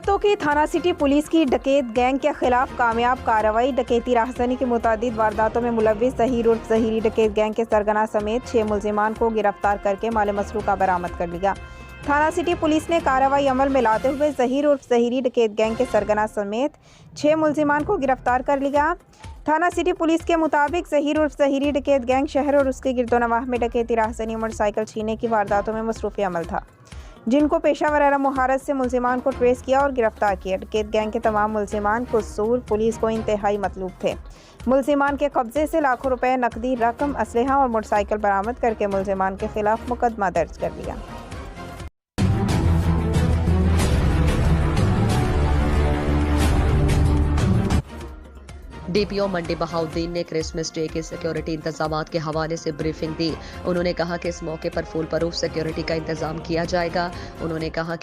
ہفتوں کی تھانہ سٹی پولیس کی ڈکیت گینگ کے خلاف کامیاب کارروائی۔ ڈکیتی راہزنی کی متعدد وارداتوں میں ملوث ظہیر عرف ظہیری ڈکیت گینگ کے سرگنا سمیت 6 ملزمان کو گرفتار کرکے مال مسروقہ برآمد کر لیا۔ تھانہ سٹی پولیس نے کارروائی عمل میں لاتے ہوئے ظہیر عرف ظہیری ڈکیت گینگ کے سرگنا سمیت 6 ملزمان کو گرفتار کر لیا۔ تھانہ سٹی پولیس کے مطابق ظہیر عرف ظہیری ڈکیت گینگ شہر اور اس کے گرد و نواح میں ڈکیتی راہزنی موٹر سائیکل چھیننے کی وارداتوں میں مصروف عمل تھا، جن کو پیشہ ورانہ مہارت سے ملزمان کو ٹریس کیا اور گرفتار کیا۔ ڈکیت گینگ کے تمام ملزمان قصور پولیس کو انتہائی مطلوب تھے۔ ملزمان کے قبضے سے لاکھوں روپے نقدی رقم، اسلحہ اور موٹر سائیکل برآمد کرکے ملزمان کے خلاف مقدمہ درج کر لیا۔ ڈی پی او منڈی بہاؤالدین نے کرسمس ڈے کے سیکیورٹی انتظامات کے حوالے سے بریفنگ دی۔ انہوں نے کہا کہ اس موقع پر فول پروف سیکیورٹی کا انتظام کیا جائے گا۔ انہوں نے کہا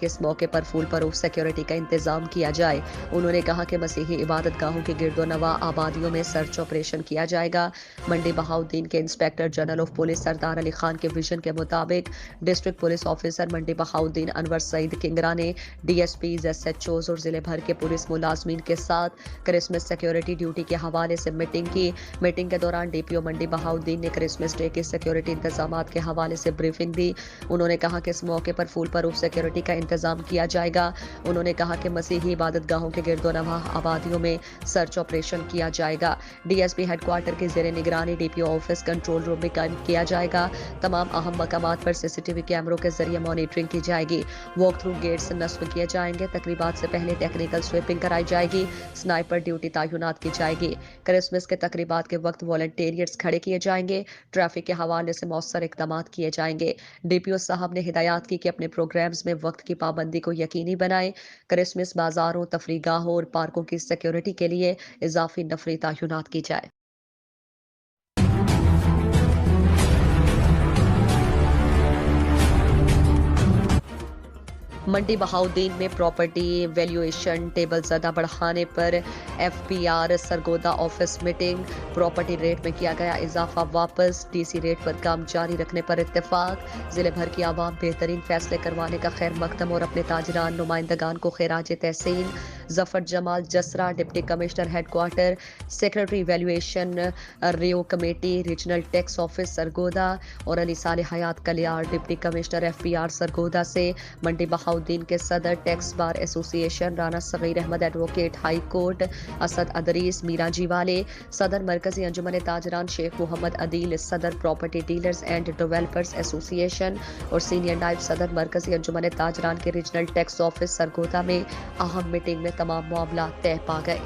کہ مسیحی عبادت گاہوں کے گرد و نواح آبادیوں میں سرچ آپریشن کیا جائے گا۔ منڈی بہاؤالدین کے انسپکٹر جنرل آف پولیس سردار علی خان کے ویژن کے مطابق ڈسٹرکٹ پولیس آفیسر منڈی بہاؤالدین انور سعید کنگرا نے D S Ps, S H Os اور ضلع بھر کے پولیس ملازمین کے ساتھ کرسمس سیکیورٹی ڈیوٹی کے حوالے سے میٹنگ کے دوران ڈی پی او منڈی بہاؤالدین نے کرسمس ڈے کے سیکیورٹی انتظامات کے حوالے سے بریفنگ دی۔ انہوں نے کہا کہ اس موقع پر فول پروف سیکیورٹی کا انتظام کیا جائے گا۔ انہوں نے کہا کہ مسیحی عبادت گاہوں کے گرد و نواح آبادیوں میں سرچ آپریشن کیا جائے گا۔ D S P head quarter کے زیر نگرانی D P O office control room میں قائم کیا جائے گا۔ تمام اہم مقامات پر سی سی ٹی وی کیمروں کے ذریعے مانیٹرنگ کی جائے گی۔ واک تھرو گیٹس نصب کیے جائیں گے۔ تقریبات سے پہلے ٹیکنیکل سویپنگ کرائی جائے گی۔ سنائپر ڈیوٹی تعینات کی جائے گی۔ کرسمس کے تقریبات کے وقت والنٹیرز کھڑے کیے جائیں گے۔ ٹریفک کے حوالے سے مؤثر اقدامات کیے جائیں گے۔ ڈی پی او صاحب نے ہدایات کی کہ اپنے پروگرامز میں وقت کی پابندی کو یقینی بنائیں۔ کرسمس بازاروں، تفریح گاہوں اور پارکوں کی سیکیورٹی کے لیے اضافی نفری تعینات کی جائے۔ منڈی بہاؤالدین میں پراپرٹی ویلیویشن ٹیبل زدہ بڑھانے پر F P R Sargodha office meeting. Property rate میں کیا گیا اضافہ واپس، ڈی سی ریٹ پر کام جاری رکھنے پر اتفاق۔ ضلع بھر کی عوام بہترین فیصلے کروانے کا خیر مقدم اور اپنے تاجران نمائندگان کو خراج تحسین۔ Zafar Jamal Jasra, deputy commissioner head quarter, secretary valuation review committee, regional tax office Sargodha, اور Ali Saleh Hayat Kalyar, deputy commissioner F P R Sargodha سے منڈی بہاؤالدین کے صدر ٹیکس بار ایسوسی ایشن Rana Saghir Ahmed advocate high court Asad Idrees میرا جی والے، صدر مرکزی انجمن تاجران شیخ محمد عدیل، صدر پراپرٹی ڈیلرز اینڈ ڈیولپرز ایسوسی ایشن اور سینئر نائب صدر مرکزی انجمن تاجران کے ریجنل ٹیکس آفس سرگودا میں اہم میٹنگ میں تمام معاملات طے پا گئے۔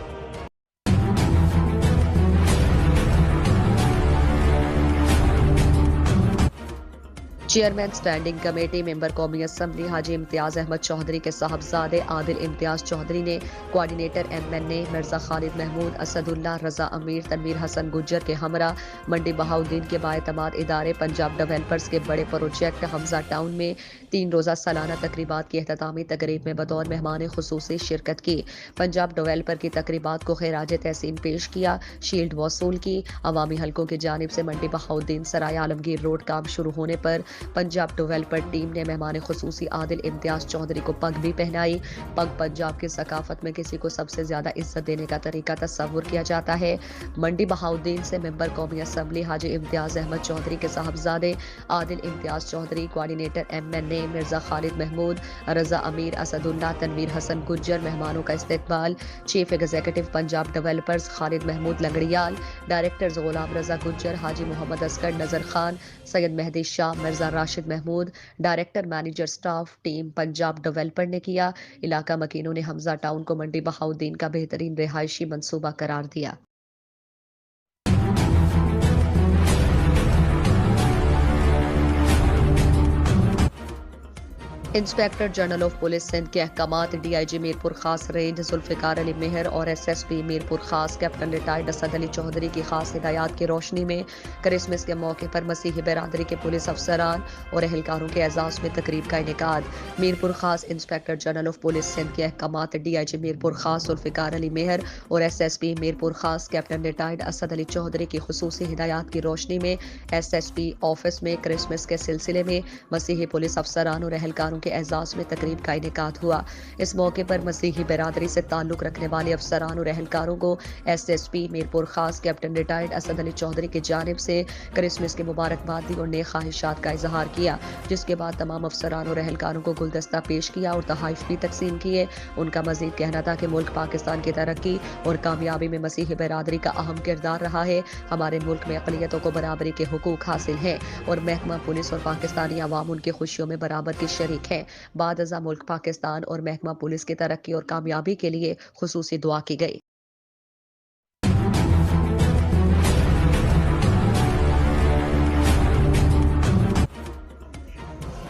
چیئرمین اسٹینڈنگ کمیٹی ممبر قومی اسمبلی حاجی امتیاز احمد چودھری کے صاحبزادے عادل امتیاز چودھری نے coordinator M N A Mirza Khalid Mahmood, Asad اللہ، رضا امیر، تنویر حسن گجر کے ہمراہ منڈی بہاؤالدین کے بااعتماد ادارے پنجاب ڈیولپرز کے بڑے پروجیکٹ حمزہ ٹاؤن میں 3 روزہ سالانہ تقریبات کی اختتامی تقریب میں بطور مہمان خصوصی شرکت کی۔ پنجاب ڈیولپر کی تقریبات کو خراج تحسین پیش کیا، شیلڈ وصول کی۔ عوامی حلقوں کی جانب سے منڈی بہاؤالدین سرائے عالمگیر روڈ کام شروع ہونے پر پنجاب ڈیولپر ٹیم نے مہمان خصوصی عادل امتیاز چودھری کو پگ بھی پہنائی۔ پگ پنجاب کی ثقافت میں کسی کو سب سے زیادہ عزت دینے کا طریقہ تصور کیا جاتا ہے۔ منڈی بہاؤالدین سے ممبر قومی اسمبلی حاجی امتیاز احمد چودھری کے صاحبزادے Adil Imtiaz Chaudhry, coordinator M N A Mirza Khalid Mahmood, Raza Amir, Asad Ullah, Tanveer Hassan Gujjar مہمانوں کا استقبال۔ Chief executive Punjab Developers Khalid Mahmood Langrial, directors Ghulam Raza Gujjar, Haji Muhammad Asghar Nazar Khan, Syed Mehdi Shah, Mirza Rashid Mahmood, director manager staff team Punjab Developer نے کیا۔ علاقہ مکینوں نے حمزہ ٹاؤن کو منڈی بہاؤالدین کا بہترین رہائشی منصوبہ قرار دیا۔ Inspector general of police Sindh کے احکامات، ڈی آئی جی میرپور خاص رینج ذوالفقار علی مہر اور ایس ایس پی میرپور خاص کیپٹن ریٹائرڈ اسد علی چودھری کی خاص ہدایات کی روشنی میں کرسمس کے موقع پر مسیحی برادری کے پولیس افسران اور اہلکاروں کے اعزاز میں تقریب کا انعقاد۔ میرپور خاص inspector general of police Sindh کے احکامات، ڈی آئی جی میرپور خاص ذوالفقار علی مہر اور ایس ایس پی میرپور خاص کیپٹن ریٹائرڈ اسد علی چودھری کی خصوصی ہدایات کی روشنی میں ایس ایس پی آفس میں کرسمس کے سلسلے میں مسیحی پولیس افسران اور اہلکاروں کے اعزاز میں تقریب کا انعقاد ہوا۔ اس موقع پر مسیحی برادری سے تعلق رکھنے والے افسران اور اہلکاروں کو ایس ایس پی میرپور خاص کیپٹن ریٹائرڈ اسد علی چودھری کی جانب سے کرسمس کی مبارکباد دی اور نیک خواہشات کا اظہار کیا، جس کے بعد تمام افسران اور اہلکاروں کو گلدستہ پیش کیا اور تحائف بھی تقسیم کیے۔ ان کا مزید کہنا تھا کہ ملک پاکستان کی ترقی اور کامیابی میں مسیحی برادری کا اہم کردار رہا ہے۔ ہمارے ملک میں اقلیتوں کو برابری کے حقوق حاصل ہیں اور محکمہ پولیس اور پاکستانی عوام ان کی خوشیوں میں برابر کی شریک ہیں۔ بعد ازاں ملک پاکستان اور محکمہ پولیس کی ترقی اور کامیابی کے لیے خصوصی دعا کی گئی۔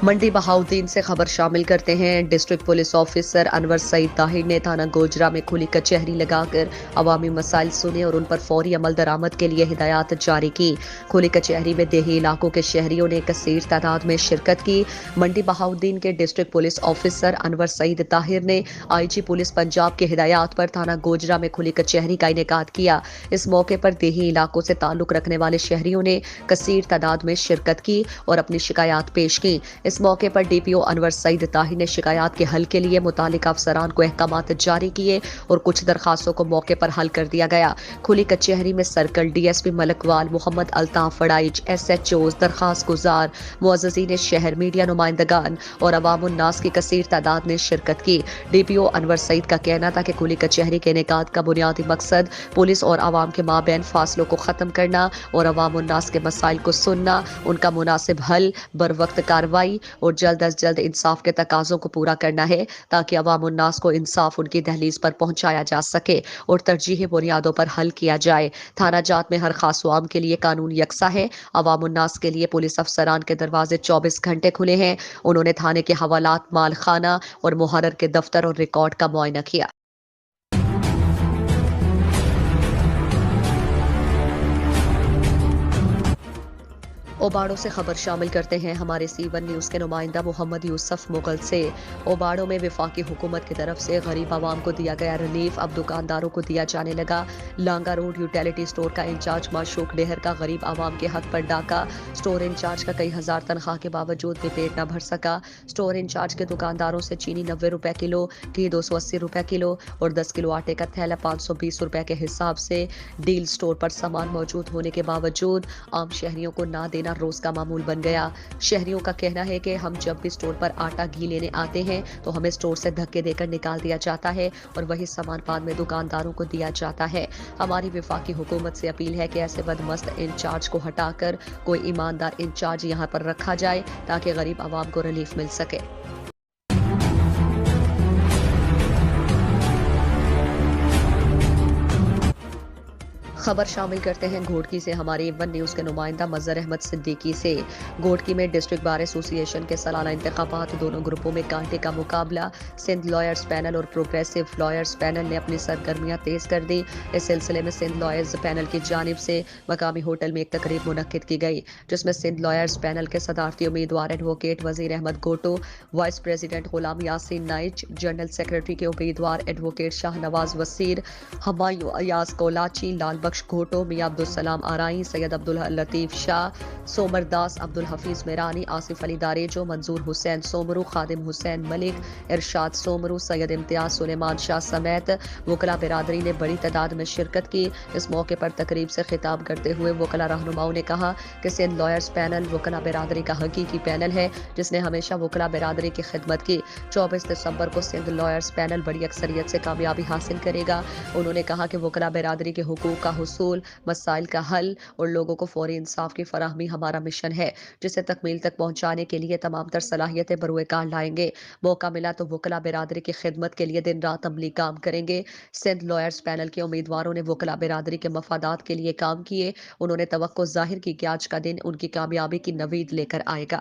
منڈی بہاؤدین سے خبر شامل کرتے ہیں۔ ڈسٹرکٹ پولیس آفیسر انور سعید طاہر نے تھانہ گوجرا میں کھلی کچہری لگا کر عوامی مسائل سنے اور ان پر فوری عمل درآمد کے لیے ہدایات جاری کی۔ کھلی کچہری میں دیہی علاقوں کے شہریوں نے کثیر تعداد میں شرکت کی۔ منڈی بہاؤدین کے ڈسٹرکٹ پولیس آفیسر انور سعید طاہر نے آئی جی پولیس پنجاب کی ہدایات پر تھانہ گوجرا میں کھلی کچہری کا انعقاد کیا۔ اس موقع پر دیہی علاقوں سے تعلق رکھنے والے شہریوں نے کثیر تعداد میں شرکت کی اور اپنی شکایات پیش کی۔ اس موقع پر ڈی پی او انور سعید طاہر نے شکایات کے حل کے لیے متعلقہ افسران کو احکامات جاری کیے اور کچھ درخواستوں کو موقع پر حل کر دیا گیا۔ کھلی کچہری میں سرکل ڈی ایس پی ملکوال، محمد الطاف فڑائچ، ایس ایچ اوز، درخواست گزار، معززین شہر، میڈیا نمائندگان اور عوام الناس کی کثیر تعداد نے شرکت کی۔ ڈی پی او انور سعید کا کہنا تھا کہ کھلی کچہری کے انعقاد کا بنیادی مقصد پولیس اور عوام کے مابین فاصلوں کو ختم کرنا اور عوام الناس کے مسائل کو سننا، ان کا مناسب حل، بروقت کارروائی اور جلد از جلد انصاف کے تقاضوں کو پورا کرنا ہے تاکہ عوام الناس کو انصاف ان کی دہلیز پر پہنچایا جا سکے اور ترجیحی بنیادوں پر حل کیا جائے۔ تھانہ جات میں ہر خاص و عام کے لیے قانون یکساں ہے۔ عوام الناس کے لیے پولیس افسران کے دروازے 24 گھنٹے کھلے ہیں۔ انہوں نے تھانے کے حوالات، مال خانہ اور محرر کے دفتر اور ریکارڈ کا معائنہ کیا۔ اوباڑوں سے خبر شامل کرتے ہیں ہمارے سی ون نیوز کے نمائندہ محمد یوسف مغل سے۔ اوباڑوں میں وفاقی حکومت کی طرف سے غریب عوام کو دیا گیا ریلیف اب دکانداروں کو دیا جانے لگا۔ لانگا روڈ یوٹیلیٹی سٹور کا انچارج معشوق ڈہر کا غریب عوام کے حق پر ڈاکہ۔ سٹور انچارج کا کئی ہزار تنخواہ کے باوجود بھی پیٹ نہ بھر سکا۔ سٹور انچارج کے دکانداروں سے چینی 90 روپے کلو، گھی 280 روپے کلو اور 10 کلو آٹے کا تھیلا 520 روپے کے حساب سے ڈیل سٹور پر سامان موجود ہونے کے باوجود عام شہریوں کو نہ دینا روز کا معمول بن گیا۔ شہریوں کا کہنا ہے کہ ہم جب بھی سٹور پر آٹا گھی لینے آتے ہیں تو ہمیں سٹور سے دھکے دے کر نکال دیا جاتا ہے اور وہی سامان بعد میں دکانداروں کو دیا جاتا ہے۔ ہماری وفاقی حکومت سے اپیل ہے کہ ایسے بدمست انچارج کو ہٹا کر کوئی ایماندار انچارج یہاں پر رکھا جائے تاکہ غریب عوام کو ریلیف مل سکے۔ خبر شامل کرتے ہیں گھوٹکی سے ہمارے ون نیوز کے نمائندہ مظہر احمد صدیقی سے۔ گھوٹکی میں ڈسٹرکٹ بار ایسوسی ایشن کے سالانہ انتخابات، دونوں گروپوں میں کانٹے کا مقابلہ۔ سندھ لائرز پینل اور پروگریسو لائرز پینل نے اپنی سرگرمیاں تیز کر دی۔ اس سلسلے میں سندھ لائرز پینل کی جانب سے مقامی ہوٹل میں ایک تقریب منعقد کی گئی جس میں سندھ لائرز پینل کے صدارتی امیدوار ایڈوکیٹ وزیر Ahmad گوٹو، vice president Ghulam Yasin Naich, general secretary کے امیدوار ایڈوکیٹ شاہ نواز وسیر، ہمایوں ایاز کولاچی، لال بخش گھوٹو، میاں عبدالسلام آرائی، سید عبداللطیف شاہ، سومر داس، عبدالحفیظ میرانی، آصف علی داریجو، منظور حسین سومرو، خادم حسین ملک، ارشاد سومرو، سید امتیاز سلیمان شاہ سمیت وکلاء برادری نے بڑی تعداد میں شرکت کی۔ اس موقع پر تقریب سے خطاب کرتے ہوئے وکلاء رہنماؤں نے کہا کہ سندھ لائرز پینل وکلاء برادری کا حقیقی پینل ہے جس نے ہمیشہ وکلاء برادری کی خدمت کی۔ 24 دسمبر کو سندھ لائرز پینل بڑی اکثریت سے کامیابی حاصل کرے گا۔ انہوں نے کہا کہ وکلاء برادری کے حقوق کا حصول، مسائل کا حل اور لوگوں کو فوری انصاف کی فراہمی ہمارا مشن ہے جسے تکمیل تک پہنچانے کے لیے تمام تر صلاحیتیں بروئے کار لائیں گے۔ موقع ملا تو وکلاء برادری کی خدمت کے لیے دن رات عملی کام کریں گے۔ سندھ لائرز پینل کے امیدواروں نے وکلاء برادری کے مفادات کے لیے کام کیے۔ انہوں نے توقع ظاہر کی کہ آج کا دن ان کی کامیابی کی نوید لے کر آئے گا۔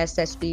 SSP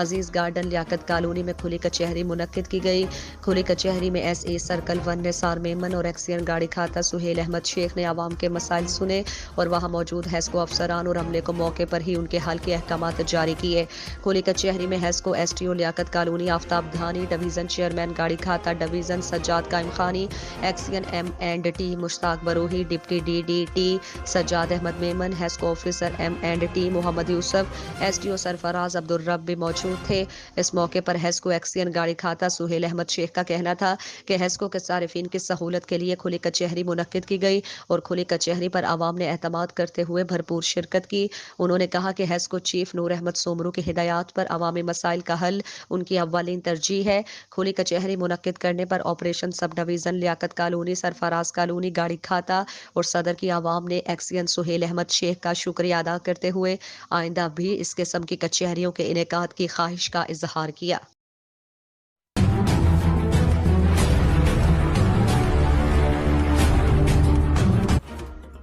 عزیز گارڈن لیاقت کالونی میں کھلی کچہری منعقد کی گئی۔ کھلی کچہری میں ایس اے سرکل 1 نثار میمن اور ایکسین گاڑی کھاتا سہیل احمد شیخ نے عوام کے مسائل سنے اور وہاں موجود ہیسکو افسران اور عملے کو موقع پر ہی ان کے حل کے احکامات جاری کیے۔ کھلی کچہری میں HESCO S T O Liaquat Colony Aftab Dhani, division chairman Garhi Khata division Sajjad Qaim Khani, XEN M and T Mushtaq Brohi, deputy D D T Sajjad Ahmed Memon, HESCO officer M and T Muhammad Yousuf, S T O Sarfaraz Abdul Rab بھی موجود تھے۔ اس موقع پر ہیسکو ایکسین گاڑی کھاتا سہیل احمد شیخ کا کہنا تھا کہ ہیسکو کے صارفین کی سہولت کے لیے کھلی کچہری منعقد کی گئی اور کھلی کچہری پر عوام نے اعتماد کرتے ہوئے بھرپور شرکت کی۔ انہوں نے کہا کہ ہیسکو چیف نور احمد سومرو کی ہدایات پر عوامی مسائل کا حل ان کی اولین ترجیح ہے۔ کھلی کچہری منعقد کرنے پر آپریشن سب ڈویژن لیاقت کالونی، سرفراز کالونی، گاڑی کھاتا اور صدر کی عوام نے ایکسین سہیل احمد شیخ کا شکریہ ادا کرتے ہوئے آئندہ بھی اس قسم کی کچہریوں کے انعقاد کی خواہش کا اظہار کیا۔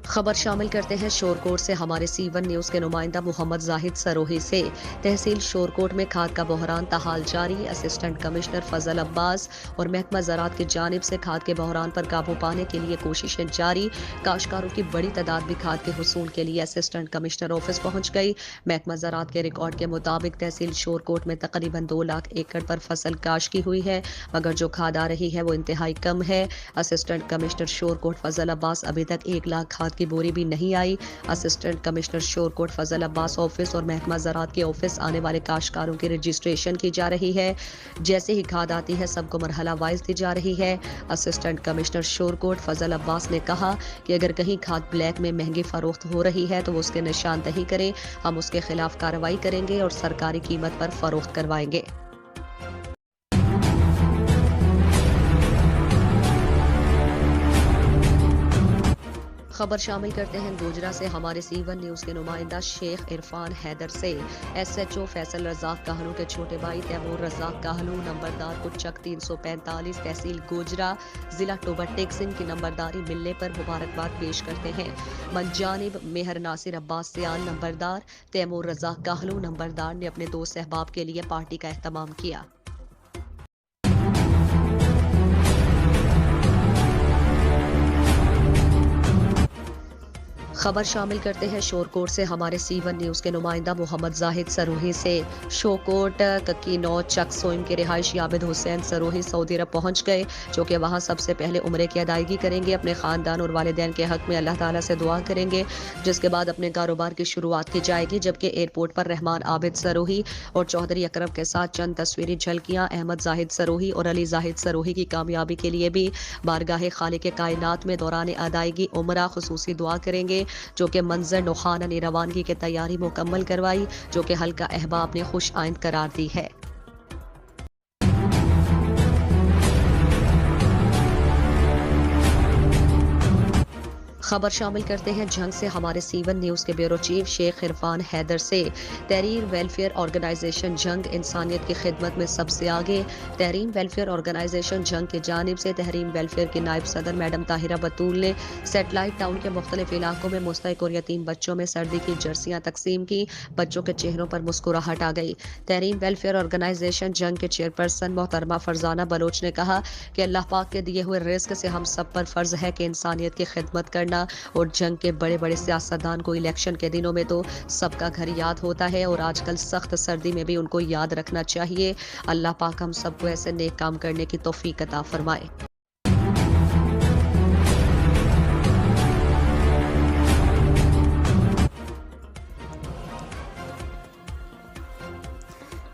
خبر شامل کرتے ہیں شورکوٹ سے ہمارے C1 نیوز کے نمائندہ محمد زاہد سروہی سے۔ تحصیل شورکوٹ میں کھاد کا بحران تاحال جاری، اسسٹنٹ کمشنر فضل عباس اور محکمہ زراعت کی جانب سے کھاد کے بحران پر قابو پانے کے لیے کوششیں جاری۔ کاشتکاروں کی بڑی تعداد بھی کھاد کے حصول کے لیے اسسٹنٹ کمشنر آفس پہنچ گئی۔ محکمہ زراعت کے ریکارڈ کے مطابق تحصیل شورکوٹ میں تقریباً 2 لاکھ ایکڑ پر فصل کاشت کی ہوئی ہے، مگر جو کھاد آ رہی ہے وہ انتہائی کم ہے۔ اسسٹنٹ کمشنر شورکوٹ فضل عباس ابھی تک 1 لاکھ کھاد کی بوری بھی نہیں آئی۔ اسسٹنٹ کمشنر شورکوٹ فضل عباس آفس اور محکمہ زراعت کے آفس آنے والے کاشتکاروں کی رجسٹریشن کی جا رہی ہے۔ جیسے ہی کھاد آتی ہے سب کو مرحلہ وائز دی جا رہی ہے۔ اسسٹنٹ کمشنر شورکوٹ فضل عباس نے کہا کہ اگر کہیں کھاد بلیک میں مہنگی فروخت ہو رہی ہے تو وہ اس کے نشاندہی کریں، ہم اس کے خلاف کارروائی کریں گے اور سرکاری قیمت پر فروخت کروائیں گے۔ خبر شامل کرتے ہیں گوجرا سے ہمارے C1 نیوز کے نمائندہ شیخ عرفان حیدر سے۔ ایس ایچ او فیصل رزاق کاہلو کے چھوٹے بھائی تیمور رزاق کاہلو نمبردار کچک 345 تحصیل گوجرا ضلع ٹوبہ ٹیک سنگھ کی نمبرداری ملنے پر مبارکباد پیش کرتے ہیں۔ من جانب مہر ناصر عباس سیال نمبردار، تیمور رزاق کاہلو نمبردار نے اپنے دوست احباب کے لیے پارٹی کا اہتمام کیا۔ خبر شامل کرتے ہیں شورکوٹ سے ہمارے C1 نیوز کے نمائندہ محمد زاہد سروہی سے۔ شوکوٹ ککی نو چک سوئم کے رہائشی عابد حسین سروہی سعودی عرب پہنچ گئے، جو کہ وہاں سب سے پہلے عمرے کی ادائیگی کریں گے، اپنے خاندان اور والدین کے حق میں اللہ تعالیٰ سے دعا کریں گے، جس کے بعد اپنے کاروبار کی شروعات کی جائے گی۔ جبکہ ایئرپورٹ پر رحمان عابد سروہی اور چودھری اکرم کے ساتھ چند تصویری جھلکیاں احمد زاہد سروہی اور علی زاہد سروہی کی کامیابی کے لیے بھی بارگاہ خالق کائنات میں دوران ادائیگی عمرہ خصوصی دعا کریں گے، جو کہ منظر نخانہ نے روانگی کی تیاری مکمل کروائی، جو کہ حلقہ احباب نے خوش آئند قرار دی ہے۔ خبر شامل کرتے ہیں جنگ سے ہمارے C1 نیوز کے بیورو چیف شیخ عرفان حیدر سے۔ تحریر ویلفیئر آرگنائزیشن جنگ انسانیت کی خدمت میں سب سے آگے۔ تحریر ویلفیئر آرگنائزیشن جنگ کی جانب سے تحریر ویلفیئر کی نائب صدر میڈم طاہرہ بطول نے سیٹلائٹ ٹاؤن کے مختلف علاقوں میں مستحق اور یتیم بچوں میں سردی کی جرسیاں تقسیم کی۔ بچوں کے چہروں پر مسکراہٹ آ گئی۔ تحریر ویلفیئر آرگنائزیشن جنگ کے چیئرپرسن محترمہ فرزانہ بلوچ نے کہا کہ اللہ پاک کے دیے ہوئے رزق سے ہم سب پر فرض ہے کہ انسانیت کی خدمت کرنا، اور جنگ کے بڑے بڑے سیاستدان کو الیکشن کے دنوں میں تو سب کا گھر یاد ہوتا ہے، اور آج کل سخت سردی میں بھی ان کو یاد رکھنا چاہیے۔ اللہ پاک ہم سب کو ایسے نیک کام کرنے کی توفیق عطا فرمائے۔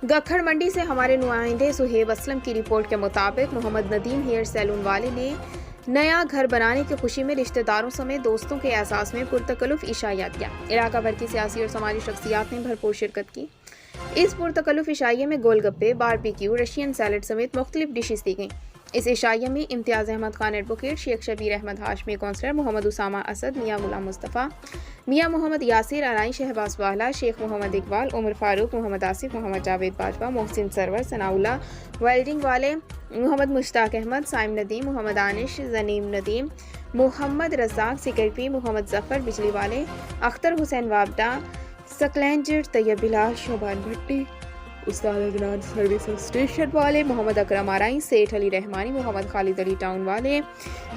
گکھڑ منڈی سے ہمارے نمائندے سہیب اسلم کی رپورٹ کے مطابق محمد ندیم ہیئر سیلون والے نے نیا گھر بنانے کی خوشی میں رشتہ داروں سمیت دوستوں کے اعزاز میں پرتکلف عشائیہ دیا۔ علاقہ بھر کی سیاسی اور سماجی شخصیات نے بھرپور شرکت کی۔ اس پرتکلف عشائیے میں gol gappe, barbecue, Russian salad سمیت مختلف ڈشز دی گئیں۔ اس عشائیے میں امتیاز احمد خان ایڈوکیٹ، شیخ شبیر احمد ہاشمی کونسلر، محمد اسامہ اسد، میاں غلام مصطفیٰ، میاں محمد یاسر، ارائی شہباز والا، شیخ محمد اقبال، عمر فاروق، محمد آصف، محمد جاوید باجوہ، محسن سرور، ثناء اللہ ویلڈنگ والے، محمد مشتاق احمد، سائم ندیم، محمد دانش، زنیم ندیم، محمد رزاق سیکرٹری، محمد ظفر بجلی والے، اختر حسین وابڈا، سکلینجر، طیب بلال، شوبان بھٹی، استاد عدنان سروس اسٹیشن والے، محمد اکرم آرائی، سیٹھ علی رحمانی، محمد خالد علی ٹاؤن والے،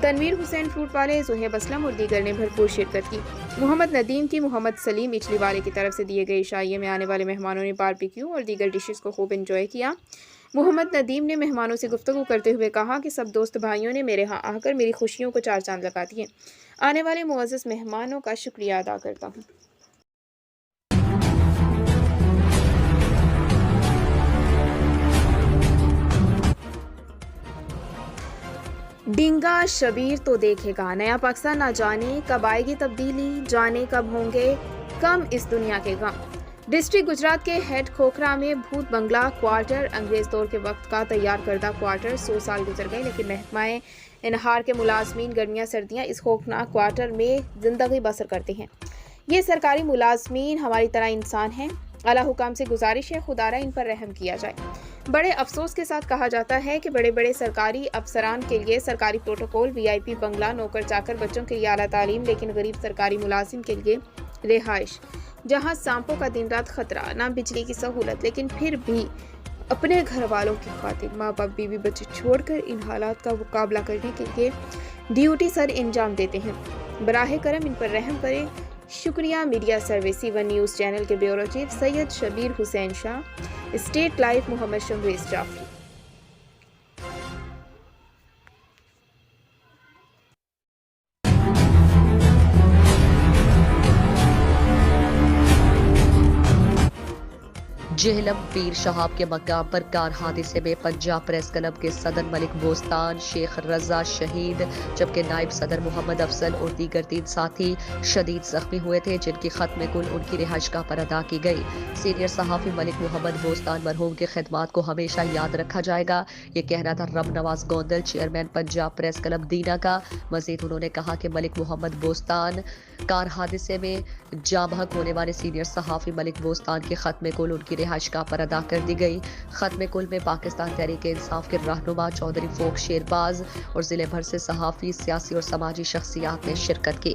تنویر حسین فروٹ والے، زہیب اسلم اور دیگر نے بھرپور شرکت کی۔ محمد ندیم کی محمد سلیم اچلی والے کی طرف سے دیے گئے عشائیے میں آنے والے مہمانوں نے باربیکیو اور دیگر ڈشز کو خوب انجوائے کیا۔ محمد ندیم نے مہمانوں سے گفتگو کرتے ہوئے کہا کہ سب دوست بھائیوں نے میرے ہاں آ کر میری خوشیوں کو چار چاند لگا دیے۔ آنے والے معزز مہمانوں کا شکریہ ادا کرتا ہوں۔ ڈینگا شبیر تو دیکھے گا، نیا پاکستان نہ جانے کب آئے گی تبدیلی، جانے کب ہوں گے کم اس دنیا کے غم۔ ڈسٹرکٹ گجرات کے ہیڈ کھوکھرا میں بھوت بنگلہ کوارٹر، انگریز دور کے وقت کا تیار کردہ کوارٹر، 100 سال گزر گئے لیکن محکمہ انہار کے ملازمین گرمیاں سردیاں اس خوفناک کوارٹر میں زندگی بسر کرتے ہیں۔ یہ سرکاری ملازمین ہماری طرح انسان ہیں، اعلیٰ حکام سے گزارش ہے خدارہ ان پر رحم کیا جائے۔ بڑے افسوس کے ساتھ کہا جاتا ہے کہ بڑے بڑے سرکاری افسران کے لیے سرکاری پروٹوکول، VIP بنگلہ، نوکر چاکر، بچوں کے لیے اعلیٰ تعلیم، لیکن غریب سرکاری ملازم کے لیے رہائش، جہاں سانپوں کا دن رات خطرہ، نہ بجلی کی سہولت، لیکن پھر بھی اپنے گھر والوں کی خاطر ماں باپ بیوی بچے چھوڑ کر ان حالات کا مقابلہ کرنے کے لیے ڈیوٹی سر انجام دیتے ہیں۔ براہ کرم ان پر رحم کریں۔ شکریہ۔ Media service C1 news channel کے بیورو چیف سید شبیر حسین شاہ، اسٹیٹ لائف محمد شمریز جعفری۔ جہلم پیر شہاب کے مقام پر کار حادثے میں پنجاب پریس کلب کے صدر ملک بوستان شیخ رضا شہید، جبکہ نائب صدر محمد افضل اور دیگر 3 ساتھی شدید زخمی ہوئے تھے، جن کی ختم کل ان کی رہائش گاہ پر ادا کی گئی۔ سینئر صحافی ملک محمد بوستان مرحوم کی خدمات کو ہمیشہ یاد رکھا جائے گا، یہ کہنا تھا رم Nawaz Gondal, chairman Punjab Press Club Dina کا۔ مزید انہوں نے کہا کہ ملک محمد بوستان کار حادثے میں جاں بحق ہونے والے سینئر صحافی ملک بوستان کی ختم کل ان کی رہائش گاہ پر ادا کر دی گئی۔ ختم کل میں پاکستان تحریک انصاف کے رہنما چودھری فوق شیرباز اور ضلع بھر سے صحافی، سیاسی اور سماجی شخصیات نے شرکت کی۔